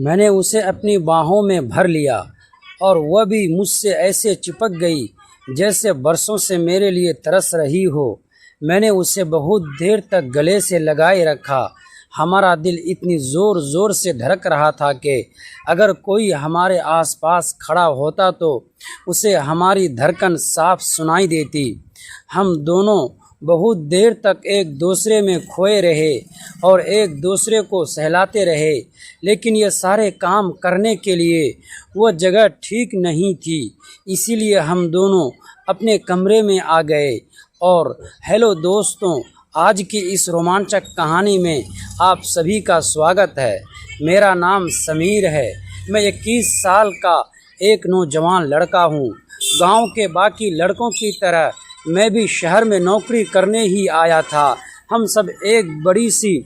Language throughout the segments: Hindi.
मैंने उसे अपनी बाहों में भर लिया और वह भी मुझसे ऐसे चिपक गई जैसे बरसों से मेरे लिए तरस रही हो। मैंने उसे बहुत देर तक गले से लगाए रखा। हमारा दिल इतनी ज़ोर ज़ोर से धड़क रहा था कि अगर कोई हमारे आसपास खड़ा होता तो उसे हमारी धड़कन साफ सुनाई देती। हम दोनों बहुत देर तक एक दूसरे में खोए रहे और एक दूसरे को सहलाते रहे, लेकिन ये सारे काम करने के लिए वो जगह ठीक नहीं थी। इसीलिए हम दोनों अपने कमरे में आ गए। और हेलो दोस्तों, आज की इस रोमांचक कहानी में आप सभी का स्वागत है। मेरा नाम समीर है। मैं 21 साल का एक नौजवान लड़का हूँ। गांव के बाकी लड़कों की तरह मैं भी शहर में नौकरी करने ही आया था। हम सब एक बड़ी सी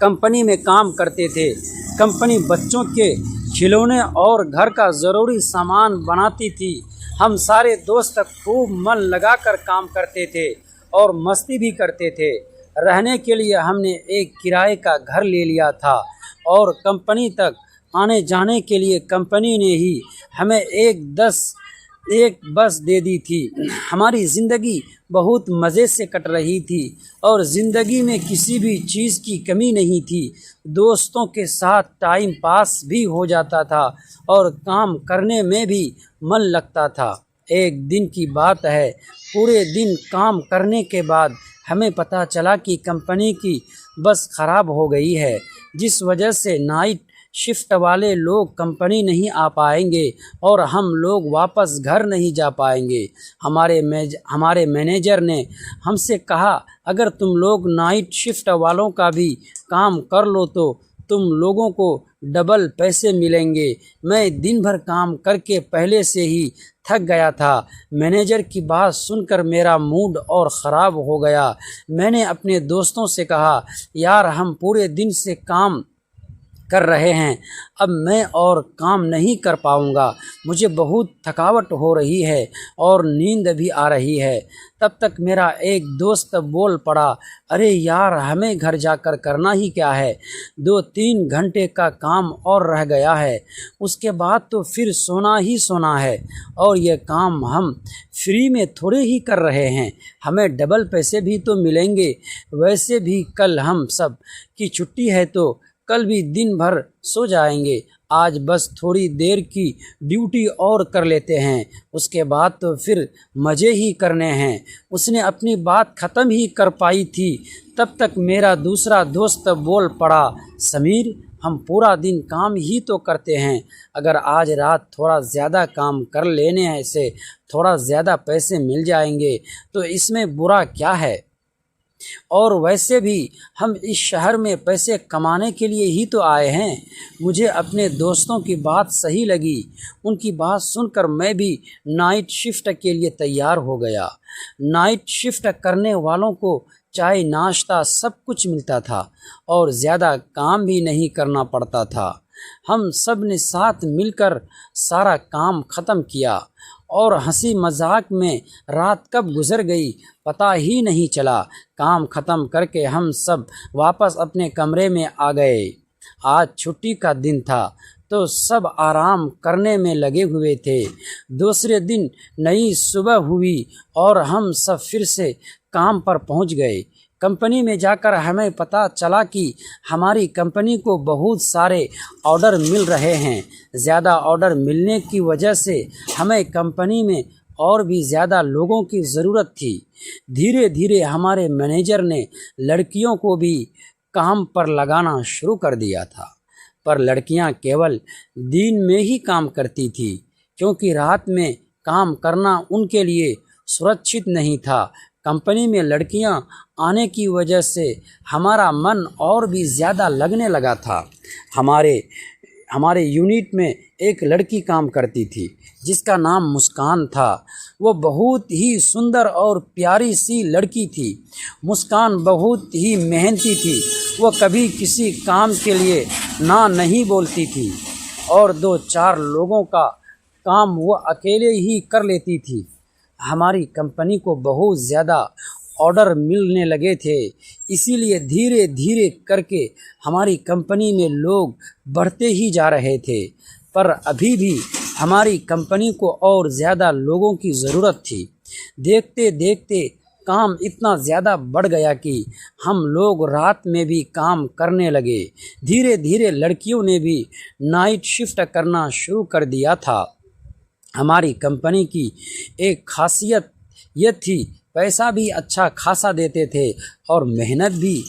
कंपनी में काम करते थे। कंपनी बच्चों के खिलौने और घर का ज़रूरी सामान बनाती थी। हम सारे दोस्त खूब मन लगाकर काम करते थे और मस्ती भी करते थे। रहने के लिए हमने एक किराए का घर ले लिया था और कंपनी तक आने जाने के लिए कंपनी ने ही हमें एक बस दे दी थी। हमारी ज़िंदगी बहुत मज़े से कट रही थी और ज़िंदगी में किसी भी चीज़ की कमी नहीं थी। दोस्तों के साथ टाइम पास भी हो जाता था और काम करने में भी मन लगता था। एक दिन की बात है, पूरे दिन काम करने के बाद हमें पता चला कि कंपनी की बस ख़राब हो गई है, जिस वजह से नाइट शिफ्ट वाले लोग कंपनी नहीं आ पाएंगे और हम लोग वापस घर नहीं जा पाएंगे। हमारे मैनेजर ने हमसे कहा, अगर तुम लोग नाइट शिफ्ट वालों का भी काम कर लो तो तुम लोगों को डबल पैसे मिलेंगे। मैं दिन भर काम करके पहले से ही थक गया था। मैनेजर की बात सुनकर मेरा मूड और ख़राब हो गया। मैंने अपने दोस्तों से कहा, यार हम पूरे दिन से काम कर रहे हैं, अब मैं और काम नहीं कर पाऊंगा। मुझे बहुत थकावट हो रही है और नींद भी आ रही है। तब तक मेरा एक दोस्त बोल पड़ा, अरे यार हमें घर जाकर करना ही क्या है, 2-3 घंटे का काम और रह गया है, उसके बाद तो फिर सोना ही सोना है और ये काम हम फ्री में थोड़े ही कर रहे हैं, हमें डबल पैसे भी तो मिलेंगे। वैसे भी कल हम सब की छुट्टी है तो कल भी दिन भर सो जाएंगे। आज बस थोड़ी देर की ड्यूटी और कर लेते हैं, उसके बाद तो फिर मज़े ही करने हैं। उसने अपनी बात ख़त्म ही कर पाई थी, तब तक मेरा दूसरा दोस्त बोल पड़ा, समीर हम पूरा दिन काम ही तो करते हैं, अगर आज रात थोड़ा ज़्यादा काम कर लेने से थोड़ा ज़्यादा पैसे मिल जाएंगे तो इसमें बुरा क्या है। और वैसे भी हम इस शहर में पैसे कमाने के लिए ही तो आए हैं। मुझे अपने दोस्तों की बात सही लगी। उनकी बात सुनकर मैं भी नाइट शिफ्ट के लिए तैयार हो गया। नाइट शिफ्ट करने वालों को चाय नाश्ता सब कुछ मिलता था और ज़्यादा काम भी नहीं करना पड़ता था। हम सब ने साथ मिलकर सारा काम ख़त्म किया और हंसी मजाक में रात कब गुजर गई पता ही नहीं चला। काम ख़त्म करके हम सब वापस अपने कमरे में आ गए। आज छुट्टी का दिन था तो सब आराम करने में लगे हुए थे। दूसरे दिन नई सुबह हुई और हम सब फिर से काम पर पहुंच गए। कंपनी में जाकर हमें पता चला कि हमारी कंपनी को बहुत सारे ऑर्डर मिल रहे हैं। ज़्यादा ऑर्डर मिलने की वजह से हमें कंपनी में और भी ज़्यादा लोगों की ज़रूरत थी। धीरे धीरे हमारे मैनेजर ने लड़कियों को भी काम पर लगाना शुरू कर दिया था, पर लड़कियां केवल दिन में ही काम करती थी, क्योंकि रात में काम करना उनके लिए सुरक्षित नहीं था। कंपनी में लड़कियां आने की वजह से हमारा मन और भी ज़्यादा लगने लगा था। हमारे यूनिट में एक लड़की काम करती थी जिसका नाम मुस्कान था। वो बहुत ही सुंदर और प्यारी सी लड़की थी। मुस्कान बहुत ही मेहनती थी। वो कभी किसी काम के लिए ना नहीं बोलती थी और 2-4 लोगों का काम वो अकेले ही कर लेती थी। हमारी कंपनी को बहुत ज़्यादा ऑर्डर मिलने लगे थे, इसीलिए धीरे धीरे करके हमारी कंपनी में लोग बढ़ते ही जा रहे थे। पर अभी भी हमारी कंपनी को और ज़्यादा लोगों की ज़रूरत थी। देखते देखते काम इतना ज़्यादा बढ़ गया कि हम लोग रात में भी काम करने लगे। धीरे धीरे लड़कियों ने भी नाइट शिफ्ट करना शुरू कर दिया था। हमारी कंपनी की एक खासियत यह थी, पैसा भी अच्छा खासा देते थे और मेहनत भी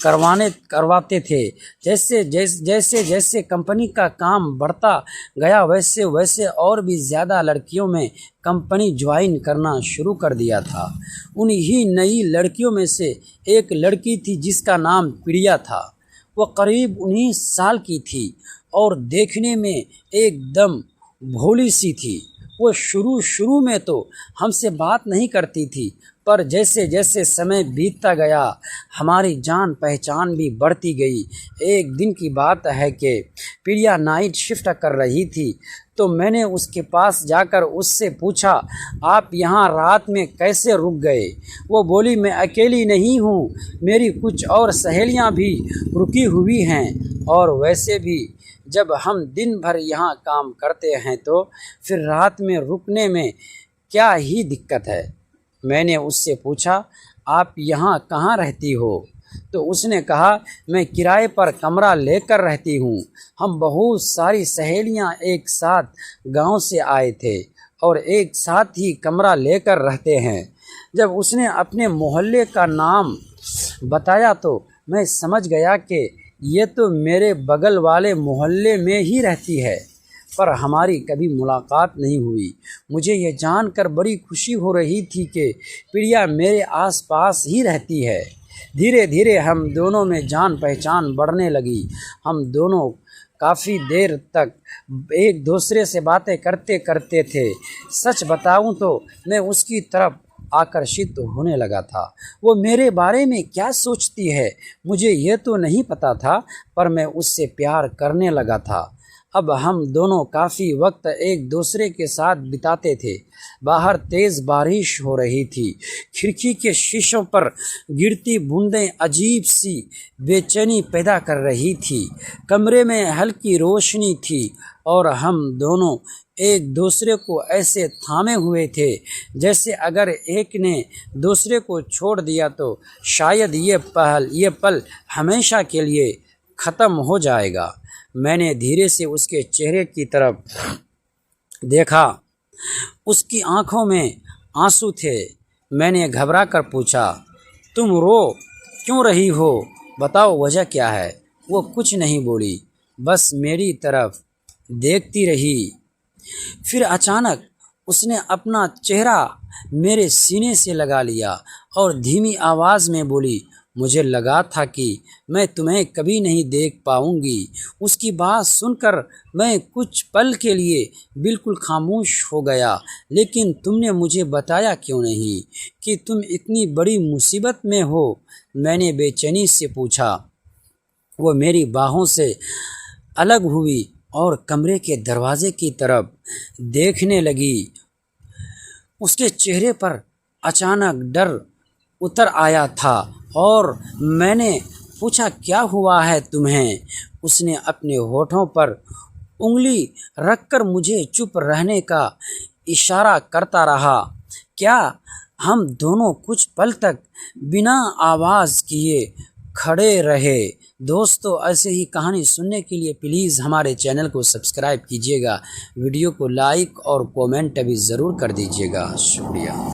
करवाते थे। जैसे कंपनी का काम बढ़ता गया वैसे वैसे और भी ज़्यादा लड़कियों में कंपनी ज्वाइन करना शुरू कर दिया था। उन्हीं नई लड़कियों में से एक लड़की थी जिसका नाम प्रिया था। वह करीब 19 साल की थी और देखने में एकदम भोली सी थी। वो शुरू में तो हमसे बात नहीं करती थी, पर जैसे जैसे समय बीतता गया हमारी जान पहचान भी बढ़ती गई। एक दिन की बात है कि प्रिया नाइट शिफ्ट कर रही थी, तो मैंने उसके पास जाकर उससे पूछा, आप यहाँ रात में कैसे रुक गए? वो बोली, मैं अकेली नहीं हूँ, मेरी कुछ और सहेलियाँ भी रुकी हुई हैं, और वैसे भी जब हम दिन भर यहाँ काम करते हैं तो फिर रात में रुकने में क्या ही दिक्कत है। मैंने उससे पूछा, आप यहाँ कहाँ रहती हो? तो उसने कहा, मैं किराए पर कमरा लेकर रहती हूँ। हम बहुत सारी सहेलियाँ एक साथ गांव से आए थे और एक साथ ही कमरा लेकर रहते हैं। जब उसने अपने मोहल्ले का नाम बताया तो मैं समझ गया कि ये तो मेरे बगल वाले मोहल्ले में ही रहती है, पर हमारी कभी मुलाकात नहीं हुई। मुझे ये जानकर बड़ी खुशी हो रही थी कि प्रिया मेरे आसपास ही रहती है। धीरे धीरे हम दोनों में जान पहचान बढ़ने लगी। हम दोनों काफ़ी देर तक एक दूसरे से बातें करते करते थे। सच बताऊं तो मैं उसकी तरफ आकर्षित होने लगा था। वो मेरे बारे में क्या सोचती है मुझे ये तो नहीं पता था, पर मैं उससे प्यार करने लगा था। अब हम दोनों काफ़ी वक्त एक दूसरे के साथ बिताते थे। बाहर तेज़ बारिश हो रही थी। खिड़की के शीशों पर गिरती बूंदें अजीब सी बेचैनी पैदा कर रही थी। कमरे में हल्की रोशनी थी और हम दोनों एक दूसरे को ऐसे थामे हुए थे जैसे अगर एक ने दूसरे को छोड़ दिया तो शायद ये पल हमेशा के लिए ख़त्म हो जाएगा। मैंने धीरे से उसके चेहरे की तरफ देखा। उसकी आंखों में आंसू थे। मैंने घबरा कर पूछा, तुम रो क्यों रही हो? बताओ वजह क्या है? वो कुछ नहीं बोली, बस मेरी तरफ देखती रही। फिर अचानक उसने अपना चेहरा मेरे सीने से लगा लिया और धीमी आवाज़ में बोली, मुझे लगा था कि मैं तुम्हें कभी नहीं देख पाऊंगी। उसकी बात सुनकर मैं कुछ पल के लिए बिल्कुल खामोश हो गया। लेकिन तुमने मुझे बताया क्यों नहीं कि तुम इतनी बड़ी मुसीबत में हो? मैंने बेचैनी से पूछा। वो मेरी बाहों से अलग हुई और कमरे के दरवाजे की तरफ देखने लगी। उसके चेहरे पर अचानक डर उतर आया था और मैंने पूछा, क्या हुआ है तुम्हें? उसने अपने होठों पर उंगली रखकर मुझे चुप रहने का इशारा करता रहा। क्या हम दोनों कुछ पल तक बिना आवाज़ किए खड़े रहे। दोस्तों, ऐसे ही कहानी सुनने के लिए प्लीज़ हमारे चैनल को सब्सक्राइब कीजिएगा। वीडियो को लाइक और कमेंट भी ज़रूर कर दीजिएगा। शुक्रिया।